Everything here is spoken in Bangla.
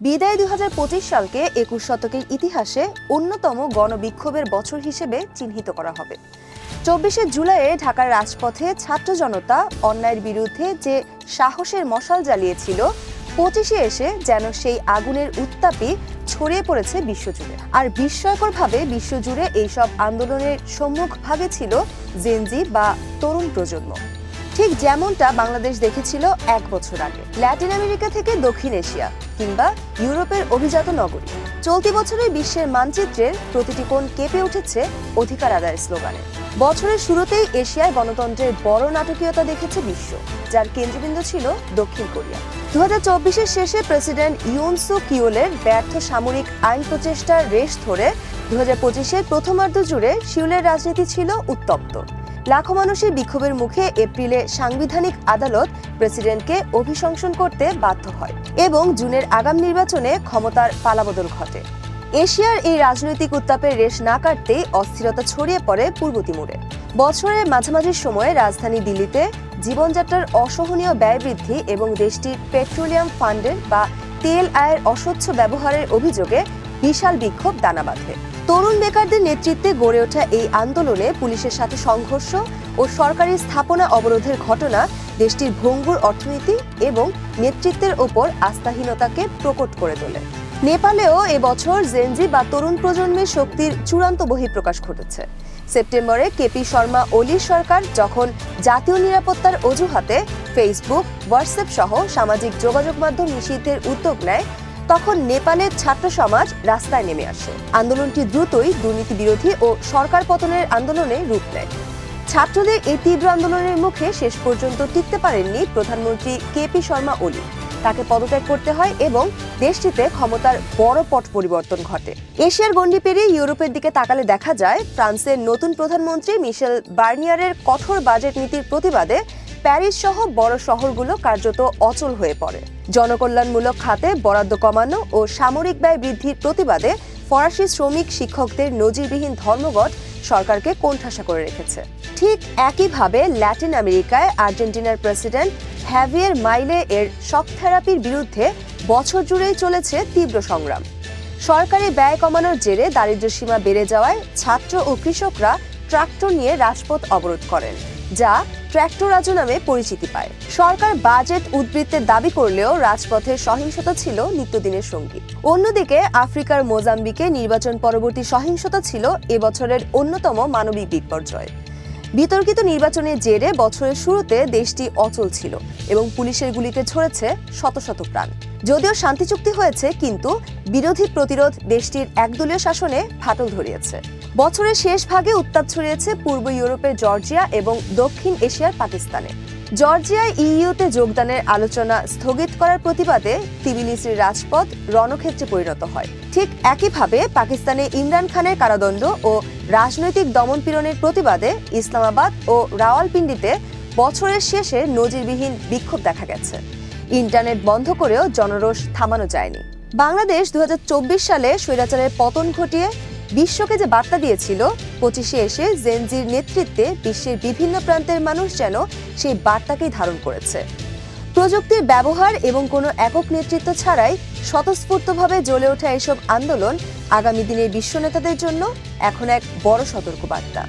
বিদায় ২০২৫ সালকে ২১ শতকের ইতিহাসে অন্যতম গণবিক্ষোভের বছর হিসেবে চিহ্নিত করা হবে। ২৪শে জুলাইয়ে ঢাকার রাজপথে ছাত্র জনতা অন্যায়ের বিরুদ্ধে যে সাহসের মশাল জ্বালিয়েছিল, ২৫শে এসে যেন সেই আগুনের উত্তাপই ছড়িয়ে পড়েছে বিশ্বজুড়ে। আর বিস্ময়করভাবে বিশ্বজুড়ে এইসব আন্দোলনের সম্মুখভাগে ছিল জেনজি বা তরুণ প্রজন্ম। ঠিক যেমনটা বাংলাদেশ দেখেছিল ১ বছর আগে, ল্যাটিন আমেরিকা থেকে দক্ষিণ এশিয়া কিংবা ইউরোপের অভিজাত নগরী। চলতি বছরে বিশ্বের মানচিত্রের প্রতিটি কোণ কেঁপে উঠেছে অধিকার আদায়ের স্লোগানে। বছরের শুরুতেই এশিয়ায় গণতন্ত্রের বড় নাটকীয়তা দেখেছে বিশ্ব, যার কেন্দ্রবিন্দু ছিল দক্ষিণ কোরিয়া। ২০২৪-এর শেষে প্রেসিডেন্ট ইউন সুক ইয়োলের ব্যর্থ সামরিক আইন প্রচেষ্টার রেশ ধরে ২০২৫-এর প্রথমার্ধ জুড়ে সিউলের রাজনীতি ছিল উত্তপ্ত। লাখো মানুষের বিক্ষোভের মুখে এপ্রিলে সাংবিধানিক আদালত প্রেসিডেন্টকে অভিশংসন করতে বাধ্য হয় এবং জুনের আগাম নির্বাচনে ক্ষমতার পালাবদল ঘটে। এশিয়ার এই রাজনৈতিক উত্তাপের রেশ না কাটতেই অস্থিরতা ছড়িয়ে পড়ে পূর্ব তিমুরে। বছরের মাঝামাঝি সময়ে রাজধানী দিল্লিতে জীবনযাত্রার অসহনীয় ব্যয় বৃদ্ধি এবং দেশটির পেট্রোলিয়াম ফান্ডের বা তেল আয়ের অস্বচ্ছ ব্যবহারের অভিযোগে বিশাল বিক্ষোভ দানা বাঁধে। তরুণ বেকারদের নেতৃত্বে গড়ে ওঠা এই আন্দোলনে পুলিশের সাথে সংঘর্ষ ও সরকারি স্থাপনা অবরোধের ঘটনা দেশটির ভঙ্গুর অর্থনীতি এবং নেতৃত্বের ওপর আস্থাহীনতাকে প্রকট করে তোলে। নেপালেও এবছর জেনজি বা তরুণ প্রজন্মের শক্তির চূড়ান্ত বহিঃপ্রকাশ ঘটেছে। সেপ্টেম্বরে কেপি শর্মা ওলির সরকার যখন জাতীয় নিরাপত্তার অজুহাতে ফেসবুক, হোয়াটসঅ্যাপ সহ সামাজিক যোগাযোগ মাধ্যম নিষিদ্ধের উদ্যোগ নেয়, তখন নেপালের ছাত্র সমাজ রাস্তায় নেমে আসে। আন্দোলনটি দ্রুতই দুর্নীতি বিরোধী ও সরকার পতনের আন্দোলনে রূপ নেয়। ছাত্রদের এই তীব্র আন্দোলনের মুখে শেষ পর্যন্ত টিকতে পারেননি প্রধানমন্ত্রী কেপি শর্মা ওলি। তাকে পদত্যাগ করতে হয় এবং দেশটিতে ক্ষমতার বড় পট পরিবর্তন ঘটে। এশিয়ার গণ্ডি পেরিয়ে ইউরোপের দিকে তাকালে দেখা যায় ফ্রান্সের নতুন প্রধানমন্ত্রী মিশেল বার্নিয়ারের কঠোর বাজেট নীতির প্রতিবাদে প্যারিস সহ বড় শহরগুলো কার্যত অচল হয়ে পড়ে। জনকল্যাণমূলক খাতে বরাদ্দ কমানো ও সামরিক ব্যয় বৃদ্ধির প্রতিবাদে ফরাসি শ্রমিক শিক্ষকদের নজিরবিহীন ধর্মঘট সরকারকে কোণঠাসা করে রেখেছে। ঠিক একইভাবে ল্যাটিন আমেরিকায় আর্জেন্টিনার প্রেসিডেন্ট হ্যাভিয়ের মাইলে এর শক থেরাপির বিরুদ্ধে বছর জুড়েই চলেছে তীব্র সংগ্রাম। সরকারি ব্যয় কমানোর জেরে দারিদ্র্যসীমা বেড়ে যাওয়ায় ছাত্র ও কৃষকরা ট্রাক্টর নিয়ে রাজপথ অবরোধ করেন, যা ট্র্যাক্টরাজো নামে পরিচিতি পায়। সরকার বাজেট উদ্বৃত্তের দাবি করলেও রাজপথের সহিংসতা ছিল নিত্যদিনের সঙ্গী। অন্যদিকে আফ্রিকার মোজাম্বিকে নির্বাচন পরবর্তী সহিংসতা ছিল এবছরের অন্যতম মানবিক বিপর্যয়। বিতর্কিত নির্বাচনের জেরে বছরের শুরুতে দেশটি অচল ছিল এবং পুলিশের গুলিতে ঝরেছে শত শত প্রাণ। যদিও শান্তি চুক্তি হয়েছে, কিন্তু বিরোধী প্রতিরোধ দেশটির একদলীয় শাসনে ফাটল ধরিয়েছে। বছরের শেষ ভাগে উত্তাপ ছড়িয়েছে পূর্ব ইউরোপের জর্জিয়া এবং দক্ষিণ এশিয়ার পাকিস্তানে। জর্জিয়ায় ইইউতে যোগদানের আলোচনা স্থগিত করার প্রতিবাদে তিবিলিসির রাজপথ রণক্ষেত্রে পরিণত হয়। ঠিক একইভাবে পাকিস্তানে ইমরান খানের কারাদণ্ড ও রাজনৈতিক দমনপীড়নের প্রতিবাদে ইসলামাবাদ ও রাওয়ালপিন্ডিতে বছরের শেষে নজিরবিহীন বিক্ষোভ দেখা গেছে। ইন্টারনেট বন্ধ করেও জনরোষ থামানো যায়নি। বাংলাদেশ ২০২৪ সালে স্বৈরাচারের পতন ঘটিয়ে বিশ্বকে যে বার্তা দিয়েছিল, ২৫শে এসে জেনজির নেতৃত্বে বিশ্বের বিভিন্ন প্রান্তের মানুষ যেন সেই বার্তাকেই ধারণ করেছে। প্রযুক্তির ব্যবহার এবং কোনো একক নেতৃত্ব ছাড়াই স্বতঃস্ফূর্তভাবে জ্বলে ওঠা এসব আন্দোলন আগামী দিনের বিশ্ব নেতাদের জন্য এখন এক বড় সতর্কবার্তা।